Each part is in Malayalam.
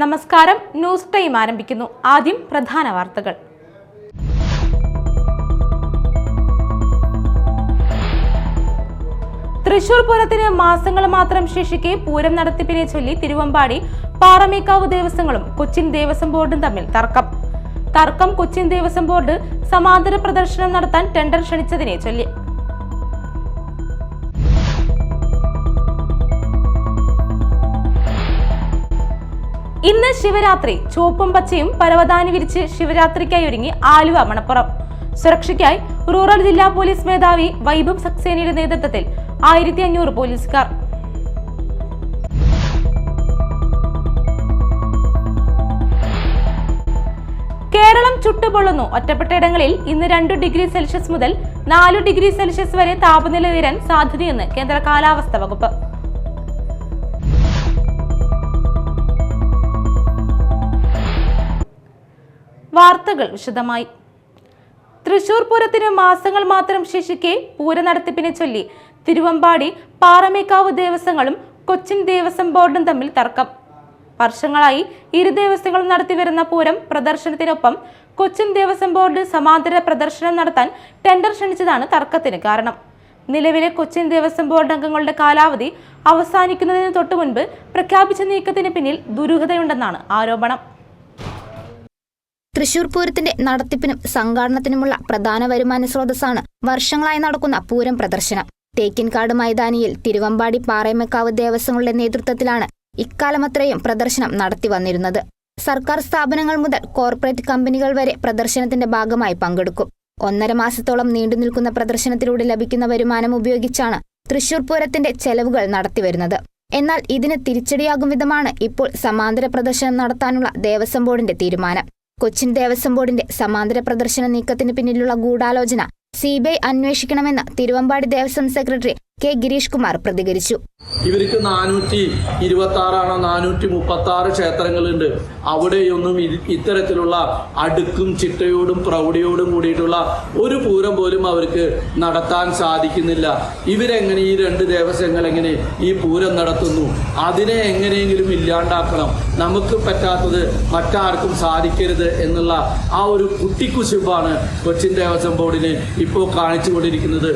നമസ്കാരം. ന്യൂസ് ടൈം ആരംഭിക്കുന്നു. ആദ്യം പ്രധാന വാർത്തകൾ. തൃശൂർ പൂരത്തിന് മാസങ്ങൾ മാത്രം ശേഷിക്കെ പൂരം നടത്തിപ്പിനെ ചൊല്ലി തിരുവമ്പാടി പാറമേക്കാവ് ദേവസ്വങ്ങളും കൊച്ചിൻ ദേവസ്വം ബോർഡും തമ്മിൽ തർക്കം കൊച്ചിൻ ദേവസ്വം ബോർഡ് സമാന്തര പ്രദർശനം നടത്താൻ ടെൻഡർ ക്ഷണിച്ചതിനെ ചൊല്ലി. ഇന്ന് ശിവരാത്രി. ചുവപ്പും പച്ചയും പരവതാനി വിരിച്ച് ശിവരാത്രിക്കായി ഒരുങ്ങി ആലുവ മണപ്പുറം. സുരക്ഷയ്ക്കായി റൂറൽ ജില്ലാ പോലീസ് മേധാവി വൈഭവ് സക്സേനയുടെ നേതൃത്വത്തിൽ 1500 പോലീസുകാർ. കേരളം ചുട്ടുപൊള്ളുന്നു. ഒറ്റപ്പെട്ടയിടങ്ങളിൽ ഇന്ന് 2 ഡിഗ്രി സെൽഷ്യസ് മുതൽ 4 ഡിഗ്രി സെൽഷ്യസ് വരെ താപനില ഉയരാൻ സാധ്യതയെന്ന് കേന്ദ്ര കാലാവസ്ഥാ വകുപ്പ്. വാർത്തകൾ വിശദമായി. തൃശൂർ പൂരത്തിന് മാസങ്ങൾ മാത്രം ശേഷിക്കെ പൂര നടത്തിപ്പിനെ ചൊല്ലി തിരുവമ്പാടി പാറമേക്കാവ് ദേവസ്വങ്ങളും കൊച്ചിൻ ദേവസ്വം ബോർഡും തമ്മിൽ തർക്കം. വർഷങ്ങളായി ഇരു ദേവസ്വങ്ങളും നടത്തിവരുന്ന പൂരം പ്രദർശനത്തിനൊപ്പം കൊച്ചിൻ ദേവസ്വം ബോർഡ് സമാന്തര പ്രദർശനം നടത്താൻ ടെൻഡർ ക്ഷണിച്ചതാണ് തർക്കത്തിന് കാരണം. നിലവിലെ കൊച്ചിൻ ദേവസ്വം ബോർഡ് അംഗങ്ങളുടെ കാലാവധി അവസാനിക്കുന്നതിന് തൊട്ടു മുൻപ് പ്രഖ്യാപിച്ച നീക്കത്തിന് പിന്നിൽ ദുരൂഹതയുണ്ടെന്നാണ് ആരോപണം. തൃശൂർ പൂരത്തിന്റെ നടത്തിപ്പിനും സംഘാടനത്തിനുമുള്ള പ്രധാന വരുമാന സ്രോതസ്സാണ് വർഷങ്ങളായി നടക്കുന്ന പൂരം പ്രദർശനം. തേക്കിൻകാട് മൈതാനിയിൽ തിരുവമ്പാടി പാറമേക്കാവ് ദേവസ്വങ്ങളുടെ നേതൃത്വത്തിലാണ് ഇക്കാലമത്രയും പ്രദർശനം നടത്തി വന്നിരുന്നത്. സർക്കാർ സ്ഥാപനങ്ങൾ മുതൽ കോർപ്പറേറ്റ് കമ്പനികൾ വരെ പ്രദർശനത്തിന്റെ ഭാഗമായി പങ്കെടുക്കും. 1.5 മാസത്തോളം നീണ്ടുനിൽക്കുന്ന പ്രദർശനത്തിലൂടെ ലഭിക്കുന്ന വരുമാനം ഉപയോഗിച്ചാണ് തൃശൂർ പൂരത്തിന്റെ ചെലവുകൾ നടത്തിവരുന്നത്. എന്നാൽ ഇതിന് തിരിച്ചടിയാകും വിധമാണ് ഇപ്പോൾ സമാന്തര പ്രദർശനം നടത്താനുള്ള ദേവസ്വം ബോർഡിന്റെ തീരുമാനം. കൊച്ചിൻ ദേവസ്വം ബോർഡിന്റെ സമാന്തര പ്രദർശന നീക്കത്തിന് പിന്നിലുള്ള ഗൂഢാലോചന CBI അന്വേഷിക്കണമെന്ന് തിരുവമ്പാടി ദേവസ്വം സെക്രട്ടറി കെ ഗിരീഷ് കുമാർ പ്രതികരിച്ചു. ഇവർക്ക് 426 436 ക്ഷേത്രങ്ങളുണ്ട്. അവിടെയൊന്നും ഇത്തരത്തിലുള്ള അടുക്കും ചിട്ടയോടും പ്രൗഢിയോടും കൂടിയിട്ടുള്ള ഒരു പൂരം പോലും അവർക്ക് നടത്താൻ സാധിക്കുന്നില്ല. ഇവരെങ്ങനെ ഈ 2 ദേവസ്വങ്ങൾ എങ്ങനെ ഈ പൂരം നടത്തുന്നു? അതിനെ എങ്ങനെയെങ്കിലും ഇല്ലാണ്ടാക്കണം. നമുക്ക് പറ്റാത്തത് മറ്റാർക്കും സാധിക്കരുത് എന്നുള്ള ആ ഒരു കുട്ടിക്കുശുമ്പാണ് കൊച്ചിൻ ദേവസ്വം ബോർഡിന് ഇപ്പോൾ കാണിച്ചുകൊണ്ടിരിക്കുന്നത്.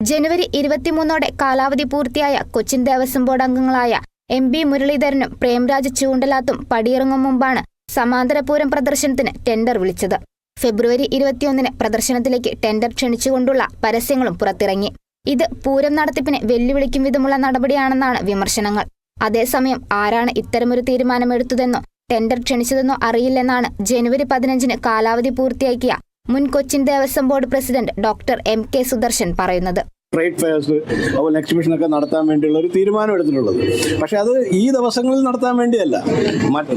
ജനുവരി 23 കാലാവധി പൂർത്തിയായ കൊച്ചിൻ ദേവസ്വം ബോർഡ് അംഗങ്ങളായ MP മുരളീധരനും പ്രേംരാജ് ചൂണ്ടലാത്തും പടിയിറങ്ങും മുമ്പാണ് സമാന്തര പൂരം പ്രദർശനത്തിന് ടെൻഡർ വിളിച്ചത്. ഫെബ്രുവരി 21 പ്രദർശനത്തിലേക്ക് ടെൻഡർ ക്ഷണിച്ചുകൊണ്ടുള്ള പരസ്യങ്ങളും പുറത്തിറങ്ങി. ഇത് പൂരം നടത്തിപ്പിനെ വെല്ലുവിളിക്കും വിധമുള്ള നടപടിയാണെന്നാണ് വിമർശനങ്ങൾ. അതേസമയം ആരാണ് ഇത്തരമൊരു തീരുമാനമെടുത്തതെന്നോ ടെൻഡർ ക്ഷണിച്ചതെന്നോ അറിയില്ലെന്നാണ് ജനുവരി 15 കാലാവധി പൂർത്തിയാക്കിയ മുൻ Cochin Devaswom board president doctor MK Sudarshan പറയുന്നത്. ട്രേഡ് ഫെയർസ് അതുപോലെ എക്സിബിഷനൊക്കെ നടത്താൻ വേണ്ടിയുള്ള ഒരു തീരുമാനം എടുത്തിട്ടുള്ളത്. പക്ഷേ അത് ഈ ദിവസങ്ങളിൽ നടത്താൻ വേണ്ടിയല്ല.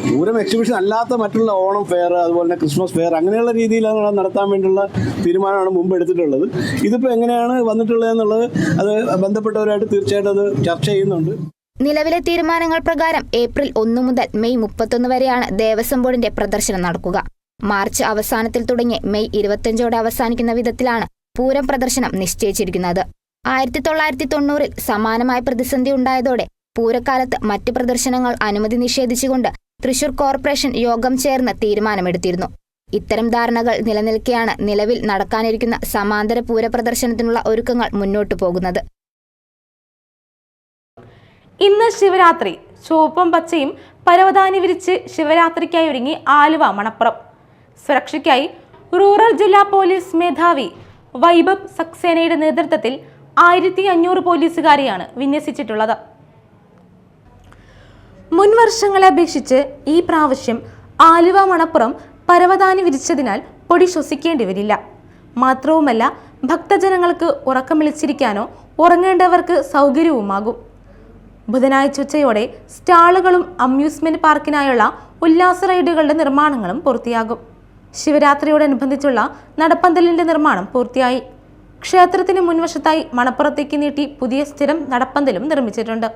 പൂരം എക്സിബിഷൻ അല്ലാത്ത മറ്റുള്ള ഓണം ഫെയർ അതുപോലെ തന്നെ ക്രിസ്മസ് ഫെയർ അങ്ങനെയുള്ള രീതിയിലാണ് നടത്താൻ വേണ്ടിയുള്ള തീരുമാനമാണ് മുമ്പ് എടുത്തിട്ടുള്ളത്. ഇതിപ്പോൾ എങ്ങനെയാണ് വന്നിട്ടുള്ളത് എന്നുള്ളത് അത് ബന്ധപ്പെട്ടവരായിട്ട് തീർച്ചയായിട്ടും അത് ചർച്ച ചെയ്യുന്നുണ്ട്. നിലവിലെ തീരുമാനങ്ങൾ പ്രകാരം ഏപ്രിൽ 1 മുതൽ മെയ് 31 വരെയാണ് ദേവസ്വം ബോർഡിന്റെ പ്രദർശനം നടക്കുക. മാർച്ച് അവസാനത്തിൽ തുടങ്ങി മെയ് 25 അവസാനിക്കുന്ന വിധത്തിലാണ് പൂരം പ്രദർശനം നിശ്ചയിച്ചിരിക്കുന്നത്. 1990 സമാനമായ പ്രതിസന്ധി ഉണ്ടായതോടെ പൂരക്കാലത്ത് മറ്റ് പ്രദർശനങ്ങൾ അനുമതി നിഷേധിച്ചുകൊണ്ട് തൃശൂർ കോർപ്പറേഷൻ യോഗം ചേർന്ന് തീരുമാനമെടുത്തിരുന്നു. ഇത്തരം ധാരണകൾ നിലനിൽക്കെയാണ് നിലവിൽ നടക്കാനിരിക്കുന്ന സമാന്തര പൂര പ്രദർശനത്തിനുള്ള ഒരുക്കങ്ങൾ മുന്നോട്ടു പോകുന്നത്. ഇന്ന് ശിവരാത്രി. ചുവപ്പും പച്ചയും പരവതാനി വിരിച്ച് ശിവരാത്രിക്കായി ഒരുങ്ങി ആലുവ മണപ്പുറം. സുരക്ഷയ്ക്കായി റൂറൽ ജില്ലാ പോലീസ് മേധാവി വൈഭവ് സക്സേനയുടെ നേതൃത്വത്തിൽ 1500 പോലീസുകാരെയാണ് വിന്യസിച്ചിട്ടുള്ളത്. മുൻ വർഷങ്ങളെ അപേക്ഷിച്ച് ഈ പ്രാവശ്യം ആലുവ മണപ്പുറം പരവതാനി വിരിച്ചതിനാൽ പൊടി ശ്വസിക്കേണ്ടി വരില്ല. മാത്രവുമല്ല, ഭക്തജനങ്ങൾക്ക് ഉറക്കം വിളിച്ചിരിക്കാനോ ഉറങ്ങേണ്ടവർക്ക് സൗകര്യവുമാകും. ബുധനാഴ്ച ഉച്ചയോടെ സ്റ്റാളുകളും അമ്യൂസ്മെന്റ് പാർക്കിനായുള്ള ഉല്ലാസ റൈഡുകളുടെ നിർമ്മാണങ്ങളും പൂർത്തിയാകും. ശിവരാത്രിയോടനുബന്ധിച്ചുള്ള നടപ്പന്തലിന്റെ നിർമ്മാണം പൂർത്തിയായി. ക്ഷേത്രത്തിന് മുൻവശത്തായി മണപ്പുറത്തേക്ക് നീട്ടി പുതിയ സ്ഥിരം നടപ്പന്തലും നിർമ്മിച്ചിട്ടുണ്ട്.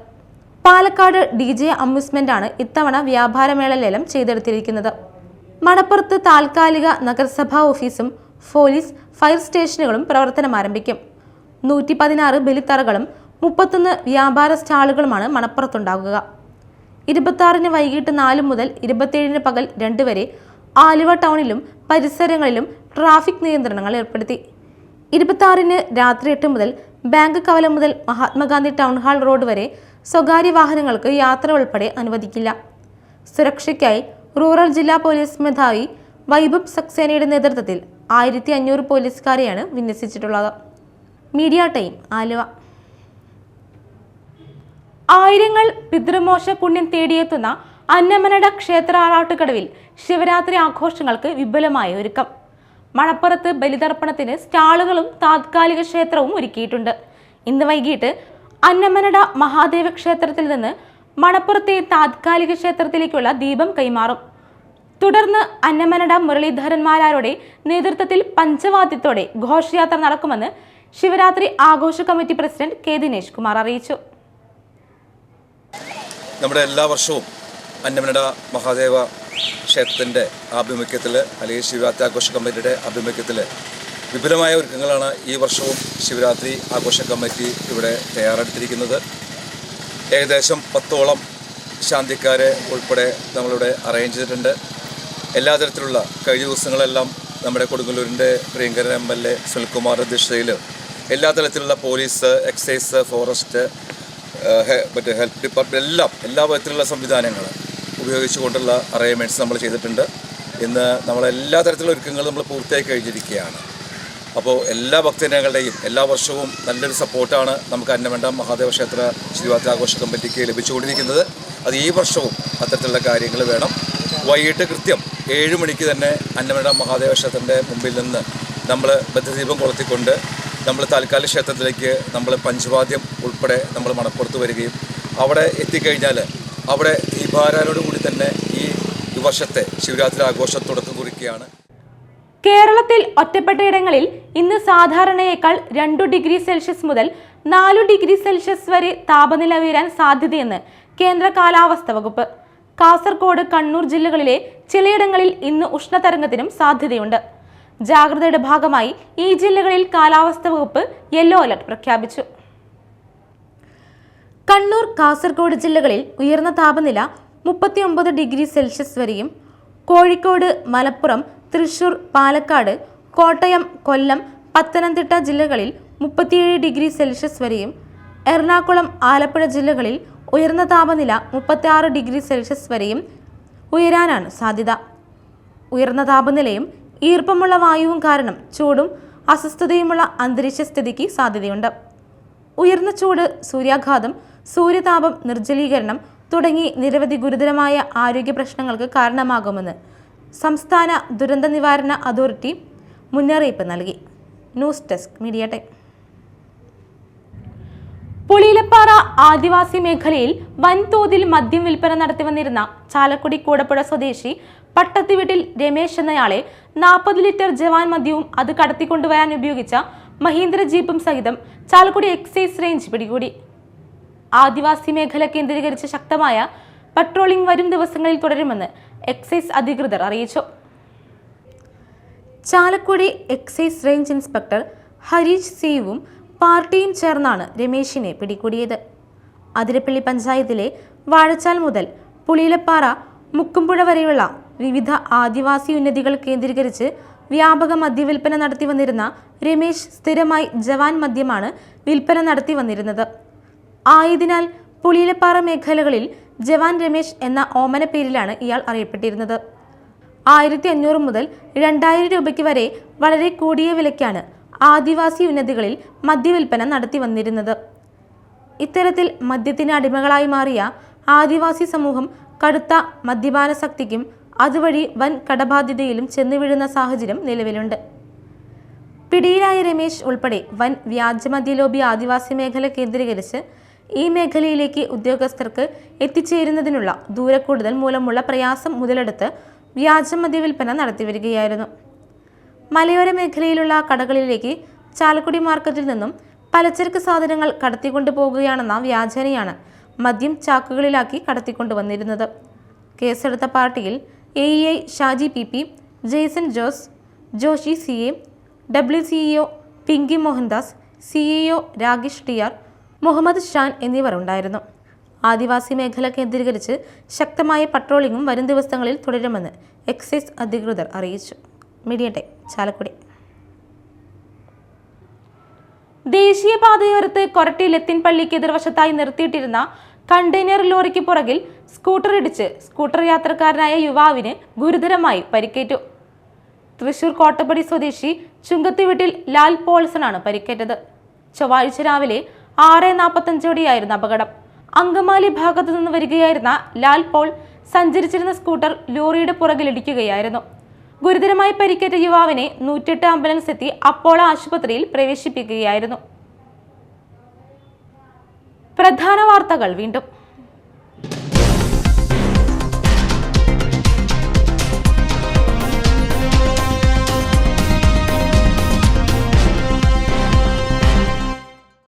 പാലക്കാട് DJ അമ്യൂസ്മെന്റ് ആണ് ഇത്തവണ വ്യാപാരമേള ലേലം ചെയ്തെടുത്തിരിക്കുന്നത്. മണപ്പുറത്ത് താൽക്കാലിക നഗരസഭാ ഓഫീസും പോലീസ് ഫയർ സ്റ്റേഷനുകളും പ്രവർത്തനം ആരംഭിക്കും. 116 ബലിത്തറകളും 31 വ്യാപാര സ്റ്റാളുകളുമാണ് മണപ്പുറത്തുണ്ടാകുക. 26-ന് വൈകിട്ട് 4 മുതൽ 27-ന് പകൽ 2 വരെ ആലുവ ടൗണിലും പരിസരങ്ങളിലും ട്രാഫിക് നിയന്ത്രണങ്ങൾ ഏർപ്പെടുത്തി. 26-ന് രാത്രി 8 മുതൽ ബാങ്ക് കവല മുതൽ മഹാത്മാഗാന്ധി ടൗൺ ഹാൾ റോഡ് വരെ സ്വകാര്യ വാഹനങ്ങൾക്ക് യാത്ര ഉൾപ്പെടെ അനുവദിക്കില്ല. സുരക്ഷയ്ക്കായി റൂറൽ ജില്ലാ പോലീസ് മേധാവി വൈഭവ് സക്സേനയുടെ നേതൃത്വത്തിൽ 1500 പോലീസുകാരെയാണ് വിന്യസിച്ചിട്ടുള്ളത്. Media time, Aluva. ആയിരങ്ങൾ പിതൃമോക്ഷ പുണ്യം തേടിയെത്തുന്ന അന്നമനട ക്ഷേത്ര ആറാട്ടുകടവിൽ ശിവരാത്രി ആഘോഷങ്ങൾക്ക് വിപുലമായ ഒരുക്കം. മണപ്പുറത്ത് ബലിതർപ്പണത്തിന് സ്റ്റാളുകളും താത്കാലിക ക്ഷേത്രവും ഒരുക്കിയിട്ടുണ്ട്. ഇന്ന് വൈകിട്ട് അന്നമനട മഹാദേവ ക്ഷേത്രത്തിൽ നിന്ന് മണപ്പുറത്തെ താത്കാലിക ക്ഷേത്രത്തിലേക്കുള്ള ദീപം കൈമാറും. തുടർന്ന് അന്നമനട മുരളീധരന്മാരുടെ നേതൃത്വത്തിൽ പഞ്ചവാദ്യത്തോടെ ഘോഷയാത്ര നടക്കുമെന്ന് ശിവരാത്രി ആഘോഷ committee president K Dinesh Kumar അറിയിച്ചു. നമ്മുടെ എല്ലാ വർഷവും അന്നമനട മഹാദേവ ക്ഷേത്രത്തിൻ്റെ ആഭിമുഖ്യത്തിൽ അല്ലെങ്കിൽ ശിവരാത്രി ആഘോഷ കമ്മിറ്റിയുടെ ആഭിമുഖ്യത്തിൽ വിപുലമായ ഒരുക്കങ്ങളാണ് ഈ വർഷവും ശിവരാത്രി ആഘോഷ കമ്മിറ്റി ഇവിടെ തയ്യാറെടുത്തിരിക്കുന്നത്. ഏകദേശം 10ഓളം ശാന്തിക്കാരെ ഉൾപ്പെടെ നമ്മളിവിടെ അറേഞ്ച് ചെയ്തിട്ടുണ്ട്. എല്ലാ തരത്തിലുള്ള കഴിഞ്ഞ ദിവസങ്ങളെല്ലാം നമ്മുടെ കൊടുങ്ങല്ലൂരിൻ്റെ പ്രിയങ്കരൻ MLA സുനിൽകുമാറിൻ്റെ അധ്യക്ഷതയിൽ എല്ലാ തരത്തിലുള്ള പോലീസ്, എക്സൈസ്, ഫോറസ്റ്റ്, മറ്റേ ഹെൽത്ത് ഡിപ്പാർട്ട്മെൻറ്റ് എല്ലാ വിധത്തിലുള്ള സംവിധാനങ്ങൾ ഉപയോഗിച്ചുകൊണ്ടുള്ള അറേഞ്ച്മെൻറ്റ്സ് നമ്മൾ ചെയ്തിട്ടുണ്ട്. ഇന്ന് നമ്മളെല്ലാ തരത്തിലുള്ള ഒരുക്കങ്ങളും നമ്മൾ പൂർത്തിയായി കഴിഞ്ഞിരിക്കുകയാണ്. അപ്പോൾ എല്ലാ ഭക്തജനങ്ങളുടെയും എല്ലാ വർഷവും നല്ലൊരു സപ്പോർട്ടാണ് നമുക്ക് അന്നമനട മഹാദേവ ക്ഷേത്ര ശിവരാത്രി ആഘോഷ കമ്മിറ്റിക്ക് ലഭിച്ചുകൊണ്ടിരിക്കുന്നത്. അത് ഈ വർഷവും അത്തരത്തിലുള്ള കാര്യങ്ങൾ വേണം. വൈകിട്ട് കൃത്യം 7 മണിക്ക് തന്നെ അന്നമനട മഹാദേവ ക്ഷേത്രത്തിൻ്റെ മുമ്പിൽ നിന്ന് നമ്മൾ ബദ്ധദീപം കൊളുത്തിക്കൊണ്ട് നമ്മൾ താൽക്കാലിക ക്ഷേത്രത്തിലേക്ക് നമ്മൾ പഞ്ചവാദ്യം ഉൾപ്പെടെ നമ്മൾ മണപ്പുറത്ത് വരികയും അവിടെ എത്തിക്കഴിഞ്ഞാൽ അവിടെ ദീപാരാധനയോടുകൂടി തന്നെ ഈ വർഷത്തെ ശിവരാത്രി ആഘോഷം തുടക്കം കുറിക്കുകയാണ്. കേരളത്തിൽ ഒറ്റപ്പെട്ട ഇടങ്ങളിൽ ഇന്ന് സാധാരണയേക്കാൾ 2 ഡിഗ്രി സെൽഷ്യസ് മുതൽ 4 ഡിഗ്രി സെൽഷ്യസ് വരെ താപനില ഉയരാൻ സാധ്യതയെന്ന് കേന്ദ്ര കാലാവസ്ഥാ വകുപ്പ്. കാസർഗോഡ്, കണ്ണൂർ ജില്ലകളിലെ ചിലയിടങ്ങളിൽ ഇന്ന് ഉഷ്ണതരംഗത്തിനും സാധ്യതയുണ്ട്. ജാഗ്രതയുടെ ഭാഗമായി ഈ ജില്ലകളിൽ കാലാവസ്ഥാ വകുപ്പ് യെല്ലോ അലർട്ട് പ്രഖ്യാപിച്ചു. കണ്ണൂർ, കാസർഗോഡ് ജില്ലകളിൽ ഉയർന്ന താപനില 39 ഡിഗ്രി സെൽഷ്യസ് വരെയും, കോഴിക്കോട്, മലപ്പുറം, തൃശൂർ, പാലക്കാട്, കോട്ടയം, കൊല്ലം, പത്തനംതിട്ട ജില്ലകളിൽ 37 ഡിഗ്രി സെൽഷ്യസ് വരെയും, എറണാകുളം, ആലപ്പുഴ ജില്ലകളിൽ ഉയർന്ന താപനില 36 ഡിഗ്രി സെൽഷ്യസ് വരെയും ഉയരാനാണ് സാധ്യത. ഉയർന്ന താപനിലയും ഈർപ്പമുള്ള വായുവും കാരണം ചൂടും അസ്വസ്ഥതയുമുള്ള അന്തരീക്ഷ സ്ഥിതിക്ക് സാധ്യതയുണ്ട്. ഉയർന്ന ചൂട്, സൂര്യാഘാതം, സൂര്യതാപം, നിർജ്ജലീകരണം തുടങ്ങി നിരവധി ഗുരുതരമായ ആരോഗ്യ പ്രശ്നങ്ങൾക്ക് കാരണമാകുമെന്ന് സംസ്ഥാന ദുരന്ത നിവാരണ അതോറിറ്റി മുന്നറിയിപ്പ് നൽകി. News desk, media time. Puliyilappara ആദിവാസി മേഖലയിൽ വൻതോതിൽ മദ്യം വിൽപ്പന നടത്തി വന്നിരുന്ന ചാലക്കുടി കൂടപ്പുഴ സ്വദേശി പട്ടത്തിവീട്ടിൽ രമേശ് എന്നയാളെ 40 ലിറ്റർ ജവാൻ മദ്യവും അത് കടത്തിക്കൊണ്ടുവരാൻ ഉപയോഗിച്ച മഹീന്ദ്ര ജീപ്പും സഹിതം ചാലക്കുടി എക്സൈസ് റേഞ്ച് പിടികൂടി. ആദിവാസി മേഖല കേന്ദ്രീകരിച്ച് ശക്തമായ പട്രോളിംഗ് വരും ദിവസങ്ങളിൽ തുടരുമെന്ന് എക്സൈസ് അധികൃതർ അറിയിച്ചു. Chalakudy excise range inspector Harish സിയും പാർട്ടിയും ചേർന്നാണ് രമേശിനെ പിടികൂടിയത്. അതിരപ്പള്ളി പഞ്ചായത്തിലെ വാഴച്ചാൽ മുതൽ പുളിയിലപ്പാറ, മുക്കുംപുഴ വരെയുള്ള വിവിധ ആദിവാസി ഉന്നതികൾ കേന്ദ്രീകരിച്ച് വ്യാപക മദ്യവിൽപ്പന നടത്തി വന്നിരുന്ന രമേശ് സ്ഥിരമായി ജവാൻ മദ്യമാണ് വിൽപ്പന നടത്തി വന്നിരുന്നത്. ആയതിനാൽ പുളിയിലപ്പാറ മേഖലകളിൽ ജവാൻ രമേശ് എന്ന ഓമന പേരിലാണ് ഇയാൾ അറിയപ്പെട്ടിരുന്നത്. 1500 മുതൽ 2000 രൂപയ്ക്ക് വരെ വളരെ കൂടിയ വിലയ്ക്കാണ് ആദിവാസി ഉന്നതികളിൽ മദ്യവിൽപ്പന നടത്തി വന്നിരുന്നത്. ഇത്തരത്തിൽ മദ്യത്തിന് അടിമകളായി മാറിയ ആദിവാസി സമൂഹം കടുത്ത മദ്യപാനശക്തിക്കും അതുവഴി വൻ കടബാധ്യതയിലും ചെന്നുവീഴുന്ന സാഹചര്യം നിലവിലുണ്ട്. പിടിയിലായ രമേശ് ഉൾപ്പെടെ വൻ വ്യാജമദ്യ ലോബി ആദിവാസി മേഖല കേന്ദ്രീകരിച്ച് ഈ മേഖലയിലേക്ക് ഉദ്യോഗസ്ഥർക്ക് എത്തിച്ചേരുന്നതിനുള്ള ദൂരക്കൂടുതൽ മൂലമുള്ള പ്രയാസം മുതലെടുത്ത് വ്യാജമദ്യ വിൽപ്പന നടത്തിവരികയായിരുന്നു. മലയോര മേഖലയിലുള്ള കടകളിലേക്ക് ചാലക്കുടി മാർക്കറ്റിൽ നിന്നും പലചരക്ക് സാധനങ്ങൾ കടത്തിക്കൊണ്ടുപോകുകയാണെന്ന വ്യാജേനയാണ് മദ്യം ചാക്കുകളിലാക്കി കടത്തിക്കൊണ്ടുവന്നിരുന്നത്. കേസെടുത്ത പാർട്ടിയിൽ AEI Shaji PP, Jaison Jose, Joshi CA, WCEO Pinky Mohandas, CEO Rakesh TR, Muhammad Shan എന്നിവർ ഉണ്ടായിരുന്നു. ആദിവാസി മേഖല കേന്ദ്രീകരിച്ച് ശക്തമായ പട്രോളിംഗും വരും ദിവസങ്ങളിൽ തുടരുമെന്ന് എക്സൈസ് അധികൃതർ അറിയിച്ചു. Media time, Chalakudy. ദേശീയപാതയോരത്ത് കൊരട്ടി ലത്തിൻ പള്ളിക്ക് എതിർവശത്തായി നിർത്തിയിട്ടിരുന്ന കണ്ടെയ്നർ ലോറിക്ക് പുറകിൽ സ്കൂട്ടർ ഇടിച്ച് സ്കൂട്ടർ യാത്രക്കാരനായ യുവാവിന് ഗുരുതരമായി പരിക്കേറ്റു. തൃശൂർ കോട്ടപ്പടി സ്വദേശി ചുങ്കത്തുവീട്ടിൽ ലാൽ പോൾസണാണ് പരിക്കേറ്റത്. ചൊവ്വാഴ്ച രാവിലെ 6:45 അപകടം. അങ്കമാലി ഭാഗത്തു നിന്ന് വരികയായിരുന്ന ലാൽ പോൾ സഞ്ചരിച്ചിരുന്ന സ്കൂട്ടർ ലോറിയുടെ പുറകിലിടിക്കുകയായിരുന്നു. ഗുരുതരമായി പരിക്കേറ്റ യുവാവിനെ 108 ആംബുലൻസ് എത്തി അപ്പോളോ ആശുപത്രിയിൽ പ്രവേശിപ്പിക്കുകയായിരുന്നു. പ്രധാന വാർത്തകൾ വീണ്ടും.